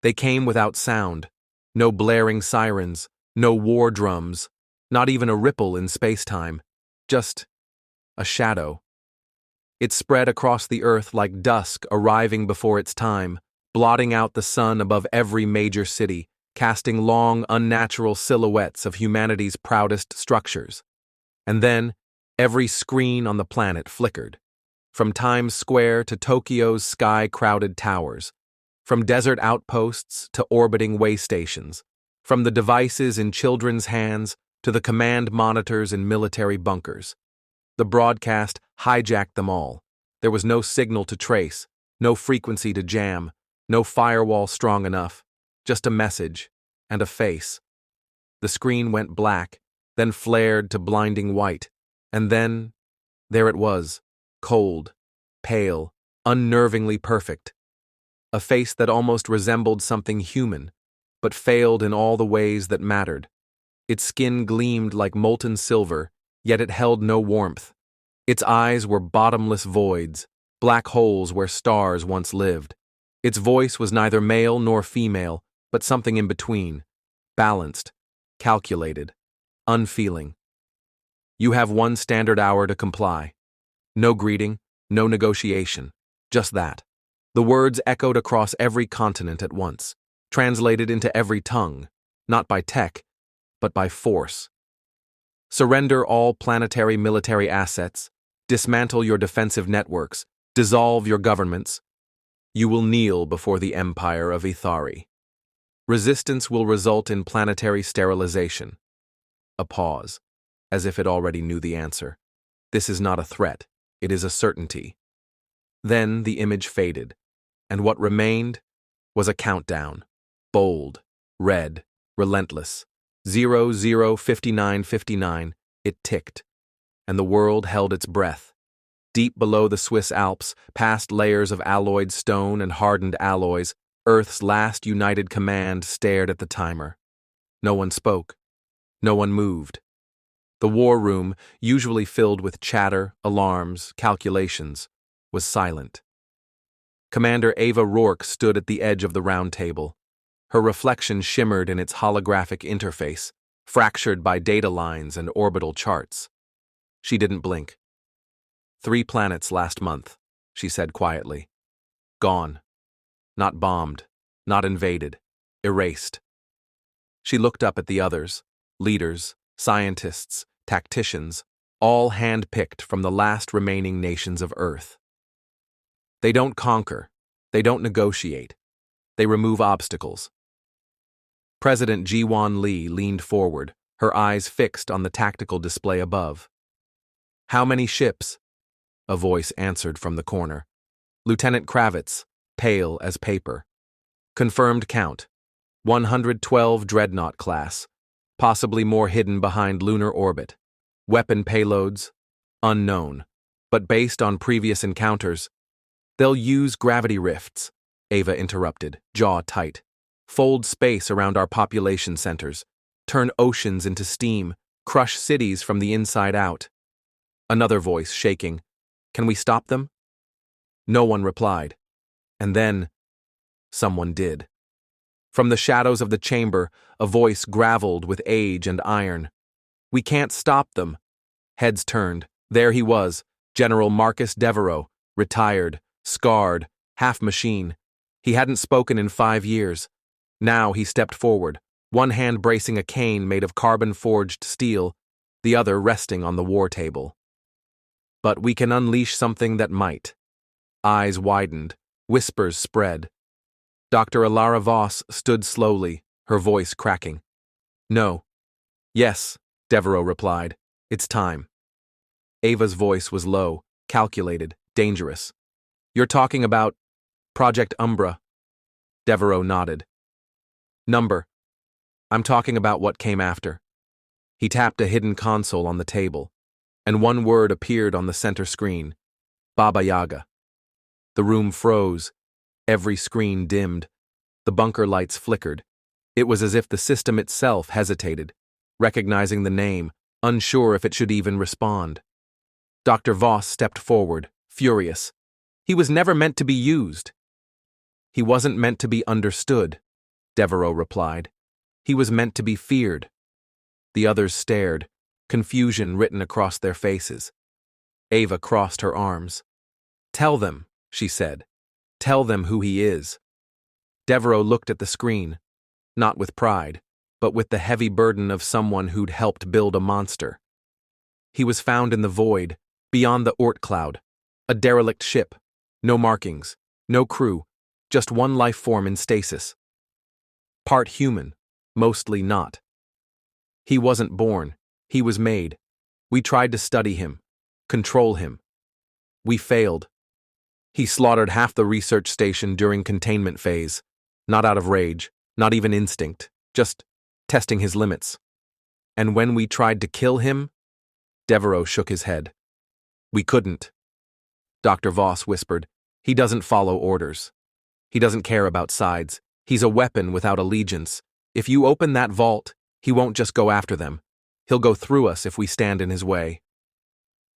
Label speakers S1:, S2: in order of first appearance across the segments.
S1: They came without sound. No blaring sirens, no war drums, not even a ripple in space-time. Just a shadow. It spread across the earth like dusk arriving before its time, blotting out the sun above every major city, casting long, unnatural silhouettes of humanity's proudest structures. And then, every screen on the planet flickered. From Times Square to Tokyo's sky-crowded towers, from desert outposts to orbiting way stations, from the devices in children's hands to the command monitors in military bunkers. The broadcast hijacked them all. There was no signal to trace, no frequency to jam, no firewall strong enough, just a message and a face. The screen went black, then flared to blinding white, and then, there it was, cold, pale, unnervingly perfect. A face that almost resembled something human, but failed in all the ways that mattered. Its skin gleamed like molten silver, yet it held no warmth. Its eyes were bottomless voids, black holes where stars once lived. Its voice was neither male nor female, but something in between, balanced, calculated, unfeeling. You have 1 standard hour to comply. No greeting, no negotiation, just that. The words echoed across every continent at once, translated into every tongue, not by tech, but by force. Surrender all planetary military assets, dismantle your defensive networks, dissolve your governments. You will kneel before the empire of Ithari. Resistance will result in planetary sterilization. A pause, as if it already knew the answer. This is not a threat, it is a certainty. Then the image faded, and what remained was a countdown, bold, red, relentless. 00:59:59, it ticked, and the world held its breath. Deep below the Swiss Alps, past layers of alloyed stone and hardened alloys, Earth's last united command stared at the timer. No one spoke. No one moved. The war room, usually filled with chatter, alarms, calculations, was silent. Commander Ava Rourke stood at the edge of the round table. Her reflection shimmered in its holographic interface, fractured by data lines and orbital charts. She didn't blink. 3 planets last month, she said quietly. Gone. Not bombed, not invaded, erased. She looked up at the others, leaders, scientists, tacticians, all hand-picked from the last remaining nations of Earth. They don't conquer, they don't negotiate, they remove obstacles. President Ji-Won Lee leaned forward, her eyes fixed on the tactical display above. How many ships? A voice answered from the corner. Lieutenant Kravitz, pale as paper. Confirmed count. 112 Dreadnought class, possibly more hidden behind lunar orbit. Weapon payloads? Unknown. But based on previous encounters, they'll use gravity rifts, Ava interrupted, jaw tight. Fold space around our population centers, turn oceans into steam, crush cities from the inside out. Another voice shaking. Can we stop them? No one replied. And then, someone did. From the shadows of the chamber, a voice graveled with age and iron. We can't stop them. Heads turned. There he was, General Marcus Devereaux, retired, scarred, half machine. He hadn't spoken in 5 years. Now he stepped forward, one hand bracing a cane made of carbon-forged steel, the other resting on the war table. But we can unleash something that might. Eyes widened, whispers spread. Dr. Alara Voss stood slowly, her voice cracking. No. Yes, Devereaux replied. It's time. Ava's voice was low, calculated, dangerous. You're talking about Project Umbra. Devereaux nodded. Number. I'm talking about what came after. He tapped a hidden console on the table, and one word appeared on the center screen. Baba Yaga. The room froze. Every screen dimmed. The bunker lights flickered. It was as if the system itself hesitated, recognizing the name, unsure if it should even respond. Dr. Voss stepped forward, furious. He was never meant to be used. He wasn't meant to be understood. Devereaux replied. He was meant to be feared. The others stared, confusion written across their faces. Ava crossed her arms. Tell them, she said. Tell them who he is. Devereaux looked at the screen, not with pride, but with the heavy burden of someone who'd helped build a monster. He was found in the void, beyond the Oort cloud, a derelict ship, no markings, no crew, just one life form in stasis. Part human, mostly not. He wasn't born, he was made. We tried to study him, control him. We failed. He slaughtered half the research station during containment phase, not out of rage, not even instinct, just testing his limits. And when we tried to kill him, Devereaux shook his head. We couldn't. Dr. Voss whispered, he doesn't follow orders. He doesn't care about sides. He's a weapon without allegiance. If you open that vault, he won't just go after them. He'll go through us if we stand in his way.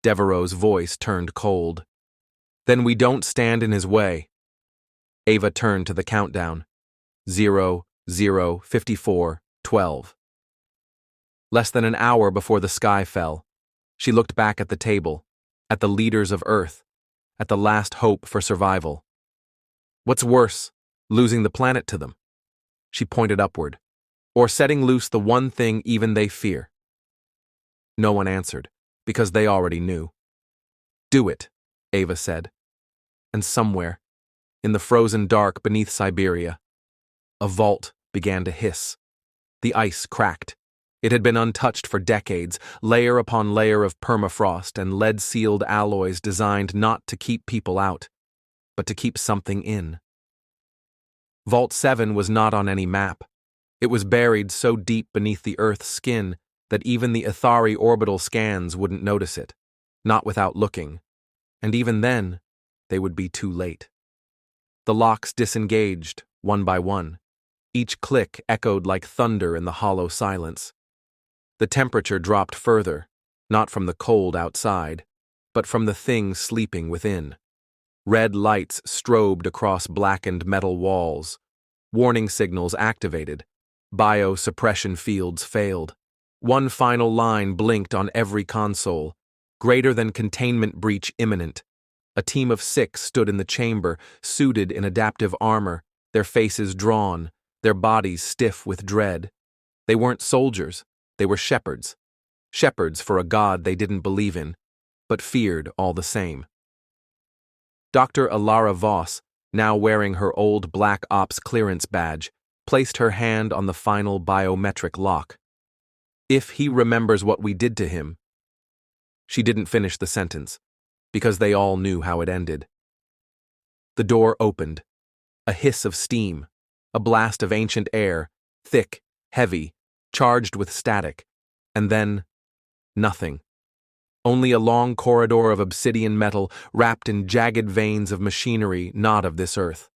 S1: Devereaux's voice turned cold. Then we don't stand in his way. Ava turned to the countdown. 0, 0, 54, 12. Less than an hour before the sky fell, she looked back at the table, at the leaders of Earth, at the last hope for survival. What's worse, losing the planet to them? She pointed upward. Or setting loose the one thing even they fear? No one answered, because they already knew. Do it, Ava said. And somewhere, in the frozen dark beneath Siberia, a vault began to hiss. The ice cracked. It had been untouched for decades, layer upon layer of permafrost and lead-sealed alloys designed not to keep people out, but to keep something in. Vault 7 was not on any map. It was buried so deep beneath the Earth's skin that even the Athari orbital scans wouldn't notice it, not without looking. And even then, they would be too late. The locks disengaged, one by one. Each click echoed like thunder in the hollow silence. The temperature dropped further, not from the cold outside, but from the thing sleeping within. Red lights strobed across blackened metal walls. Warning signals activated. Biosuppression fields failed. One final line blinked on every console. Greater than containment breach imminent. A team of 6 stood in the chamber, suited in adaptive armor, their faces drawn, their bodies stiff with dread. They weren't soldiers, they were shepherds. Shepherds for a god they didn't believe in, but feared all the same. Dr. Alara Voss, now wearing her old Black Ops clearance badge, placed her hand on the final biometric lock. If he remembers what we did to him. She didn't finish the sentence, because they all knew how it ended. The door opened. A hiss of steam, a blast of ancient air, thick, heavy, charged with static, and then nothing. Only a long corridor of obsidian metal wrapped in jagged veins of machinery not of this earth.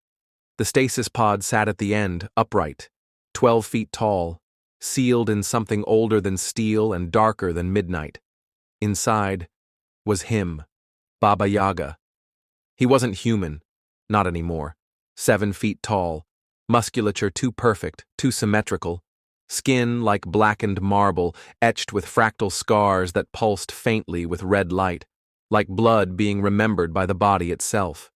S1: The stasis pod sat at the end, upright, 12 feet tall, sealed in something older than steel and darker than midnight. Inside was him, Baba Yaga. He wasn't human, not anymore. 7 feet tall, musculature too perfect, too symmetrical, skin like blackened marble, etched with fractal scars that pulsed faintly with red light, like blood being remembered by the body itself.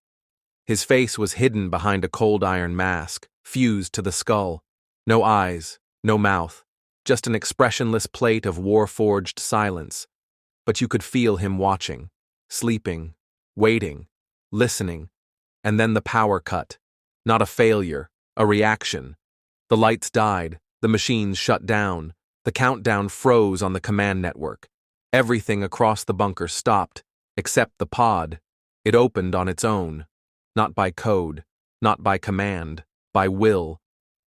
S1: His face was hidden behind a cold iron mask, fused to the skull. No eyes, no mouth, just an expressionless plate of war-forged silence. But you could feel him watching, sleeping, waiting, listening, and then the power cut. Not a failure, a reaction. The lights died, the machines shut down, the countdown froze on the command network. Everything across the bunker stopped, except the pod. It opened on its own. Not by code, not by command, by will.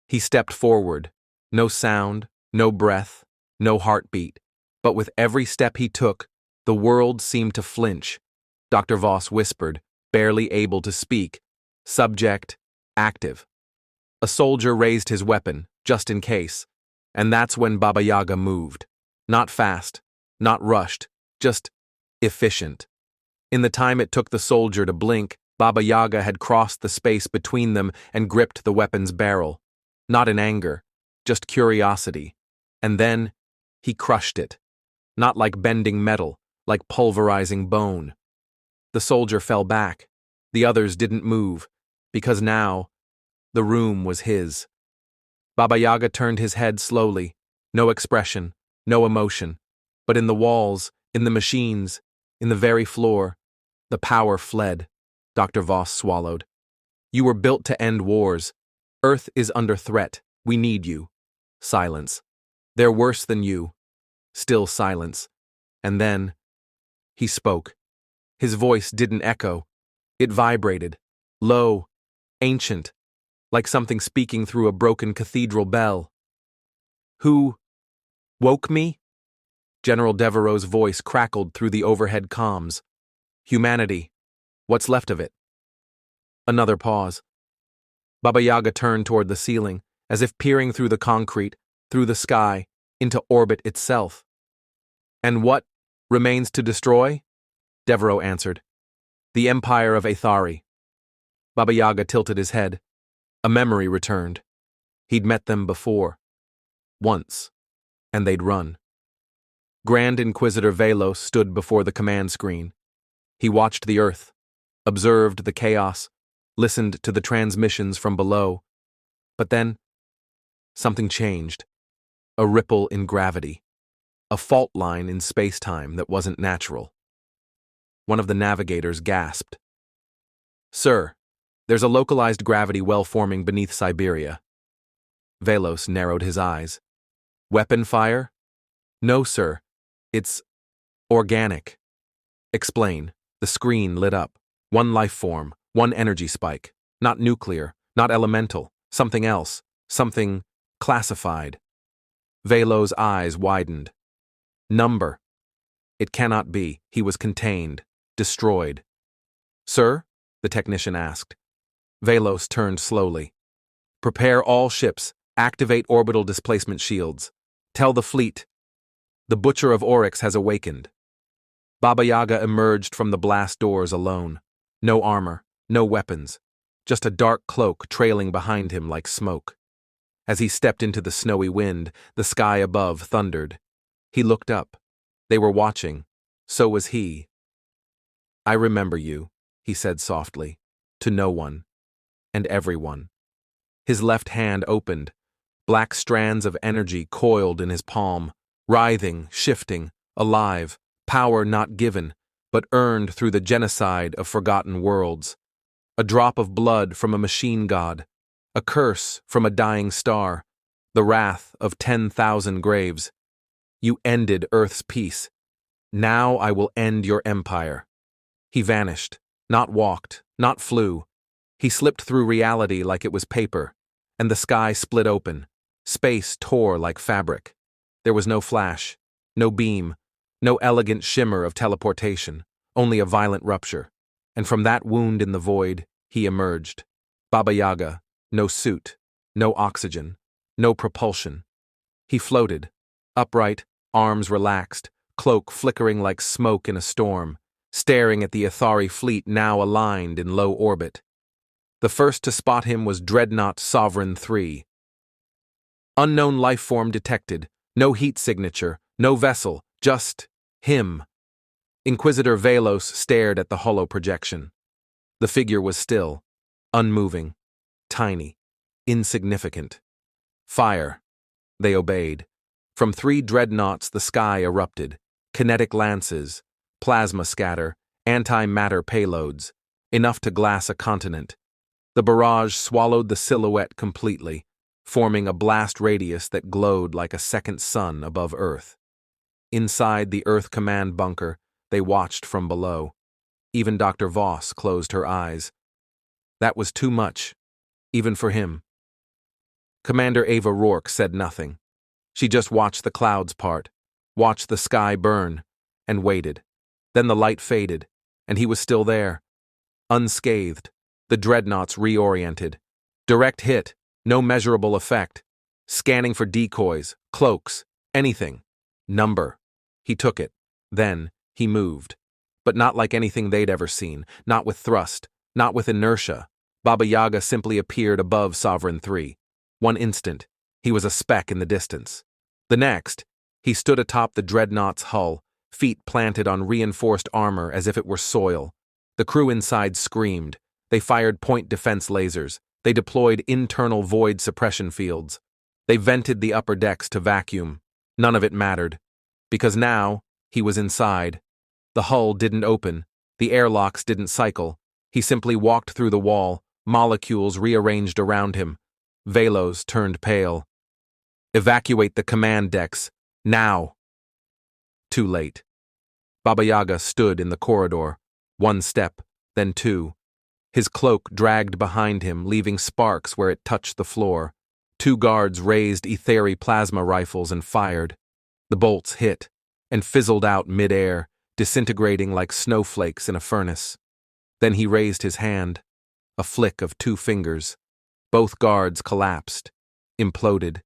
S1: He stepped forward. No sound, no breath, no heartbeat. But with every step he took, the world seemed to flinch. Dr. Voss whispered, barely able to speak. Subject, active. A soldier raised his weapon, just in case, and that's when Baba Yaga moved. Not fast, not rushed, just efficient. In the time it took the soldier to blink, Baba Yaga had crossed the space between them and gripped the weapon's barrel. not in anger, just curiosity. And then, he crushed it. Not like bending metal, like pulverizing bone. The soldier fell back. The others didn't move, because now, the room was his. Baba Yaga turned his head slowly, no expression, no emotion, but in the walls, in the machines, in the very floor, the power fled. Dr. Voss swallowed. You were built to end wars. Earth is under threat. We need you. Silence. They're worse than you. Still silence. And then, he spoke. His voice didn't echo. It vibrated, low, ancient, like something speaking through a broken cathedral bell. Who woke me? General Devereaux's voice crackled through the overhead comms. Humanity. What's left of it? Another pause. Baba Yaga turned toward the ceiling, as if peering through the concrete, through the sky, into orbit itself. And what remains to destroy? Devereaux answered. The empire of Aethari. Baba Yaga tilted his head. A memory returned. He'd met them before. Once. And they'd run. Grand Inquisitor Velos stood before the command screen. He watched the Earth, observed the chaos, listened to the transmissions from below. But then, something changed. A ripple in gravity. A fault line in space-time that wasn't natural. One of the navigators gasped. Sir, there's a localized gravity well forming beneath Siberia. Velos narrowed his eyes. Weapon fire? No, sir. It's organic. Explain. The screen lit up. One life form, one energy spike. Not nuclear, not elemental. Something else. Something classified. Velos' eyes widened. Number. It cannot be. He was contained. Destroyed. Sir? The technician asked. Velos turned slowly. Prepare all ships. Activate orbital displacement shields. Tell the fleet. The Butcher of Oryx has awakened. Baba Yaga emerged from the blast doors alone. No armor, no weapons. Just a dark cloak trailing behind him like smoke. As he stepped into the snowy wind, the sky above thundered. He looked up. They were watching. So was he. I remember you, he said softly, to no one, and everyone. His left hand opened. Black strands of energy coiled in his palm, writhing, shifting, alive, power not given, but earned through the genocide of forgotten worlds. A drop of blood from a machine god, a curse from a dying star, the wrath of 10,000 graves. You ended Earth's peace. Now I will end your empire. He vanished, not walked, not flew. He slipped through reality like it was paper, and the sky split open. Space tore like fabric. There was no flash, no beam, no elegant shimmer of teleportation, only a violent rupture. And from that wound in the void, he emerged. Baba Yaga, no suit, no oxygen, no propulsion. He floated, upright, arms relaxed, cloak flickering like smoke in a storm, staring at the Aethari fleet now aligned in low orbit. The first to spot him was Dreadnought Sovereign 3. Unknown life form detected, no heat signature, no vessel, just him. Inquisitor Velos stared at the hollow projection. The figure was still, unmoving, tiny, insignificant. Fire. They obeyed. From 3 dreadnoughts the sky erupted, kinetic lances, plasma scatter, antimatter payloads, enough to glass a continent. The barrage swallowed the silhouette completely, forming a blast radius that glowed like a second sun above Earth. Inside the Earth Command bunker, they watched from below. Even Dr. Voss closed her eyes. That was too much, even for him. Commander Ava Rourke said nothing. She just watched the clouds part, watched the sky burn, and waited. Then the light faded, and he was still there. Unscathed, the dreadnoughts reoriented. Direct hit, no measurable effect. Scanning for decoys, cloaks, anything. Number. He took it. Then, he moved. But not like anything they'd ever seen, not with thrust, not with inertia. Baba Yaga simply appeared above Sovereign 3. One instant, he was a speck in the distance. The next, he stood atop the dreadnought's hull, feet planted on reinforced armor as if it were soil. The crew inside screamed. They fired point defense lasers. They deployed internal void suppression fields. They vented the upper decks to vacuum. None of it mattered. Because now, he was inside. The hull didn't open. The airlocks didn't cycle. He simply walked through the wall, molecules rearranged around him. Velos turned pale. Evacuate the command decks. Now! Too late. Baba Yaga stood in the corridor. One step, then two. His cloak dragged behind him, leaving sparks where it touched the floor. Two guards raised etheri plasma rifles and fired. The bolts hit and fizzled out mid-air, disintegrating like snowflakes in a furnace. Then he raised his hand, a flick of two fingers. Both guards collapsed, imploded.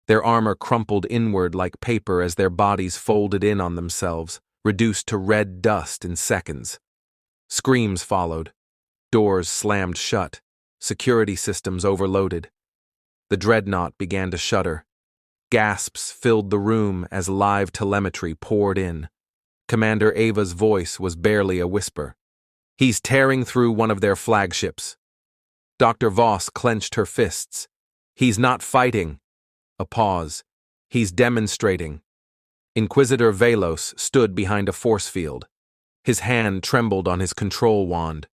S1: Their armor crumpled inward like paper as their bodies folded in on themselves, reduced to red dust in seconds. Screams followed. Doors slammed shut. Security systems overloaded. The dreadnought began to shudder. Gasps filled the room as live telemetry poured in. Commander Ava's voice was barely a whisper. He's tearing through one of their flagships. Dr. Voss clenched her fists. He's not fighting. A pause. He's demonstrating. Inquisitor Velos stood behind a force field. His hand trembled on his control wand.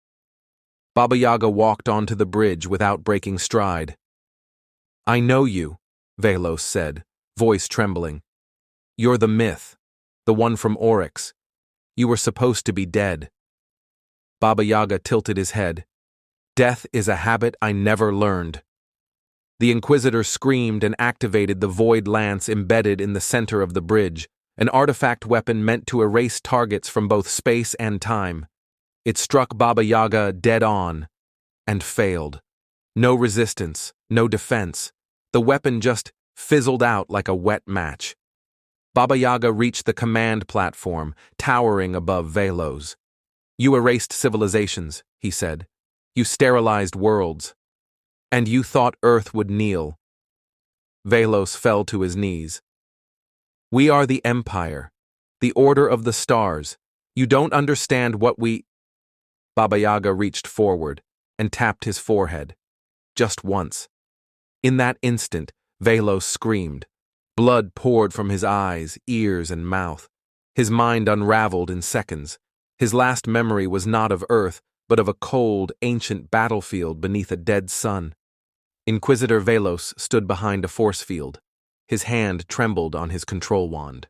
S1: Baba Yaga walked onto the bridge without breaking stride. I know you, Velos said, voice trembling. You're the myth, the one from Oryx. You were supposed to be dead. Baba Yaga tilted his head. Death is a habit I never learned. The Inquisitor screamed and activated the void lance embedded in the center of the bridge, an artifact weapon meant to erase targets from both space and time. It struck Baba Yaga dead on, and failed. No resistance, no defense. The weapon just fizzled out like a wet match. Baba Yaga reached the command platform, towering above Velos. You erased civilizations, he said. You sterilized worlds. And you thought Earth would kneel. Velos fell to his knees. We are the Empire, the Order of the Stars. You don't understand what we... Baba Yaga reached forward and tapped his forehead. Just once. In that instant, Velos screamed. Blood poured from his eyes, ears, and mouth. His mind unraveled in seconds. His last memory was not of Earth, but of a cold, ancient battlefield beneath a dead sun. Inquisitor Velos stood behind a force field. His hand trembled on his control wand.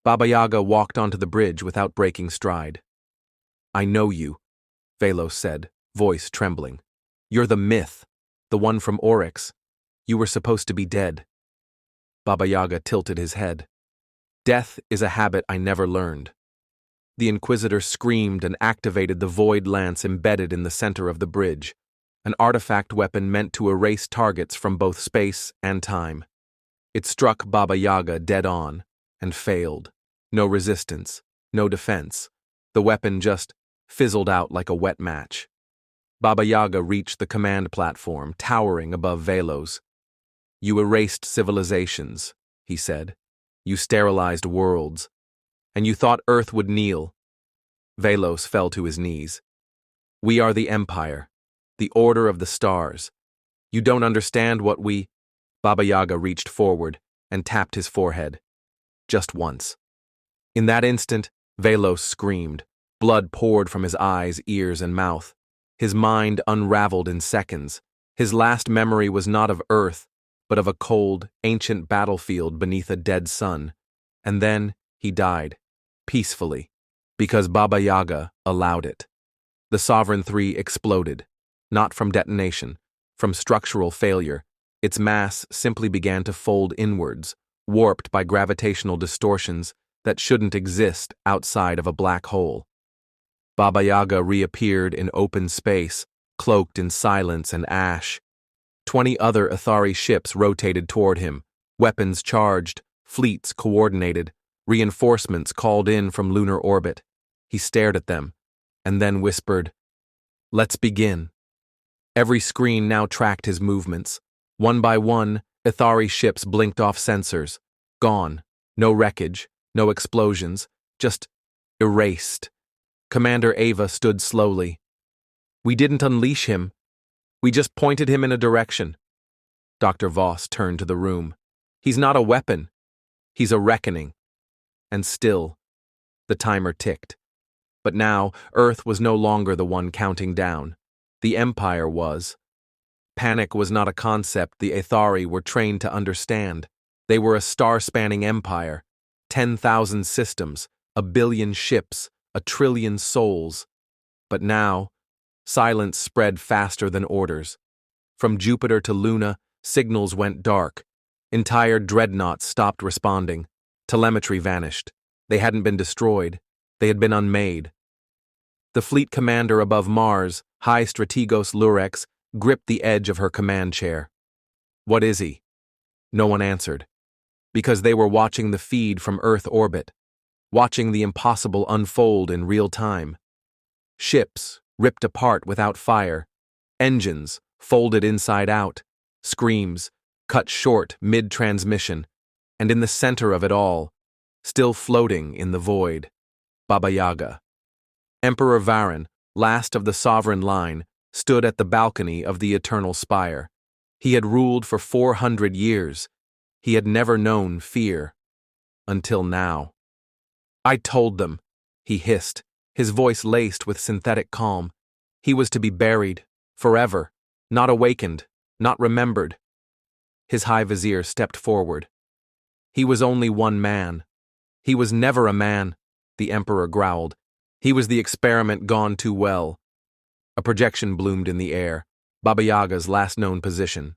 S1: Baba Yaga walked onto the bridge without breaking stride. I know you, Velos said, voice trembling. You're the myth, the one from Oryx. You were supposed to be dead. Baba Yaga tilted his head. Death is a habit I never learned. The Inquisitor screamed and activated the void lance embedded in the center of the bridge, an artifact weapon meant to erase targets from both space and time. It struck Baba Yaga dead on, and failed. No resistance, no defense. The weapon just fizzled out like a wet match. Baba Yaga reached the command platform, towering above Velos. You erased civilizations, he said. You sterilized worlds. And you thought Earth would kneel. Velos fell to his knees. We are the Empire, the Order of the Stars. You don't understand what we... Baba Yaga reached forward and tapped his forehead. Just once. In that instant, Velos screamed. Blood poured from his eyes, ears, and mouth. His mind unraveled in seconds. His last memory was not of Earth, but of a cold, ancient battlefield beneath a dead sun. And then he died, peacefully, because Baba Yaga allowed it. The Sovereign 3 exploded, not from detonation, from structural failure. Its mass simply began to fold inwards, warped by gravitational distortions that shouldn't exist outside of a black hole. Baba Yaga reappeared in open space, cloaked in silence and ash. 20 other Athari ships rotated toward him, weapons charged, fleets coordinated, reinforcements called in from lunar orbit. He stared at them, and then whispered, "Let's begin." Every screen now tracked his movements. One by one, Ithari ships blinked off sensors. Gone. No wreckage, no explosions, just erased. Commander Ava stood slowly. We didn't unleash him. We just pointed him in a direction. Dr. Voss turned to the room. He's not a weapon. He's a reckoning. And still, the timer ticked. But now, Earth was no longer the one counting down. The Empire was. Panic was not a concept the Ithari were trained to understand. They were a star-spanning empire. 10,000 systems, 1 billion ships, 1 trillion souls. But now, silence spread faster than orders. From Jupiter to Luna, signals went dark. Entire dreadnoughts stopped responding. Telemetry vanished. They hadn't been destroyed. They had been unmade. The fleet commander above Mars, High Strategos Lurex, gripped the edge of her command chair. What is he? No one answered. Because they were watching the feed from Earth orbit, watching the impossible unfold in real time. Ships ripped apart without fire, engines folded inside out, screams cut short mid-transmission, and in the center of it all, still floating in the void, Baba Yaga. Emperor Varan, last of the sovereign line, stood at the balcony of the eternal spire. He had ruled for 400 years. He had never known fear. Until now. I told them, he hissed, his voice laced with synthetic calm. He was to be buried, forever, not awakened, not remembered. His high vizier stepped forward. He was only one man. He was never a man, the emperor growled. He was the experiment gone too well. A projection bloomed in the air, Baba Yaga's last known position.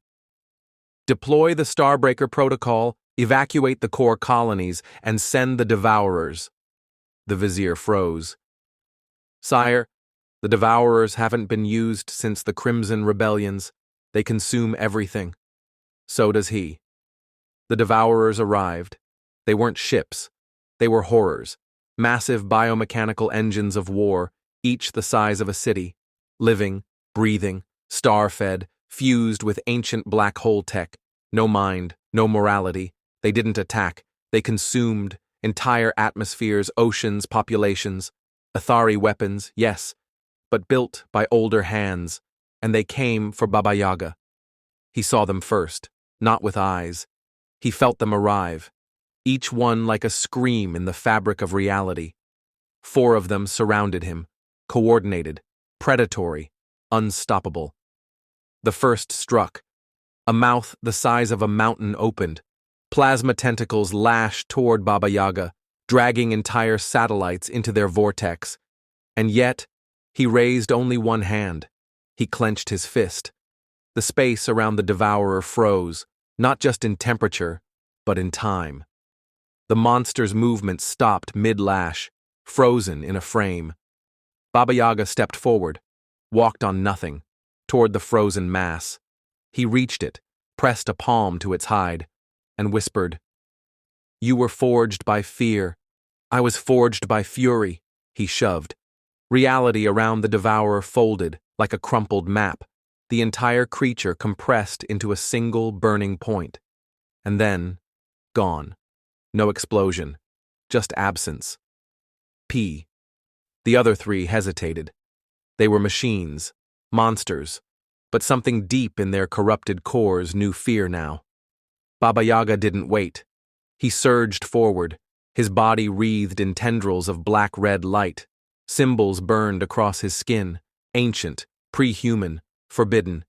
S1: Deploy the Starbreaker protocol, evacuate the core colonies, and send the Devourers. The vizier froze. Sire, the Devourers haven't been used since the Crimson Rebellions. They consume everything. So does he. The Devourers arrived. They weren't ships. They were horrors. Massive biomechanical engines of war, each the size of a city. Living, breathing, star-fed, fused with ancient black hole tech. No mind, no morality. They didn't attack. They consumed entire atmospheres, oceans, populations. Ithari weapons, yes, but built by older hands. And they came for Baba Yaga. He saw them first, not with eyes. He felt them arrive, each one like a scream in the fabric of reality. 4 of them surrounded him, coordinated, predatory, unstoppable. The first struck. A mouth the size of a mountain opened. Plasma tentacles lashed toward Baba Yaga, dragging entire satellites into their vortex. And yet, he raised only one hand. He clenched his fist. The space around the Devourer froze, not just in temperature, but in time. The monster's movement stopped mid-lash, frozen in a frame. Baba Yaga stepped forward, walked on nothing, toward the frozen mass. He reached it, pressed a palm to its hide, and whispered, "You were forged by fear. I was forged by fury." He shoved. Reality around the Devourer folded, like a crumpled map, the entire creature compressed into a single burning point. And then, gone. No explosion, just absence. The other 3 hesitated. They were machines, monsters, but something deep in their corrupted cores knew fear now. Baba Yaga didn't wait. He surged forward, his body wreathed in tendrils of black-red light. Symbols burned across his skin, ancient, pre-human, forbidden.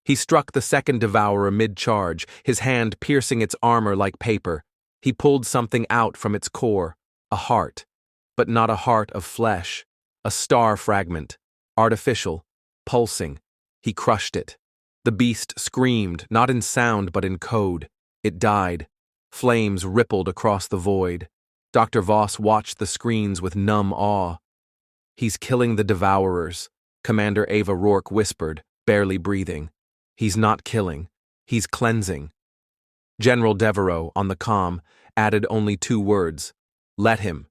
S1: He struck the second Devourer mid-charge, his hand piercing its armor like paper. He pulled something out from its core, a heart, but not a heart of flesh, a star fragment, artificial, pulsing. He crushed it. The beast screamed, not in sound but in code. It died. Flames rippled across the void. Dr. Voss watched the screens with numb awe. "He's killing the Devourers," Commander Ava Rourke whispered, barely breathing. "He's not killing. He's cleansing." General Devereaux, on the comm, added only 2 words. "Let him."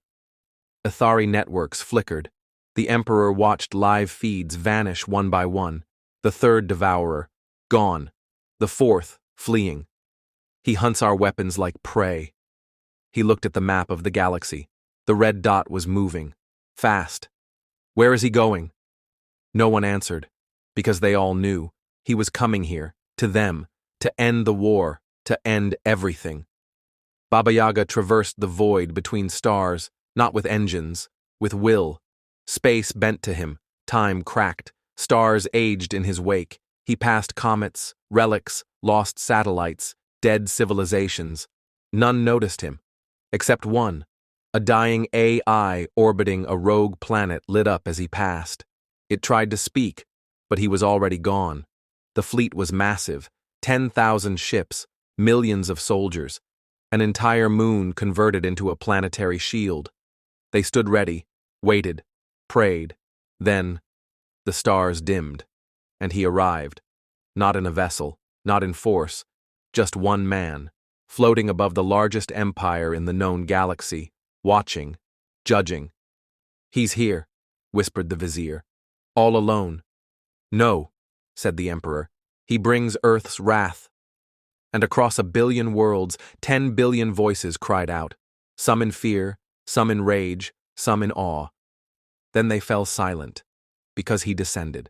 S1: Ithari networks flickered. The Emperor watched live feeds vanish one by one. The 3rd Devourer, gone. The 4th, fleeing. He hunts our weapons like prey. He looked at the map of the galaxy. The red dot was moving. Fast. Where is he going? No one answered, because they all knew. He was coming here, to them, to end the war, to end everything. Baba Yaga traversed the void between stars, not with engines, with will. Space bent to him, time cracked, stars aged in his wake. He passed comets, relics, lost satellites, dead civilizations. None noticed him, except one. A dying AI orbiting a rogue planet lit up as he passed. It tried to speak, but he was already gone. The fleet was massive, 10,000 ships, millions of soldiers, an entire moon converted into a planetary shield. They stood ready, waited, prayed. Then, the stars dimmed, and he arrived. Not in a vessel, not in force, just one man, floating above the largest empire in the known galaxy, watching, judging. "He's here," whispered the vizier. "All alone." "No," said the emperor. "He brings Earth's wrath." And across 1 billion worlds, 10 billion voices cried out, some in fear, some in rage, some in awe. Then they fell silent, because he descended.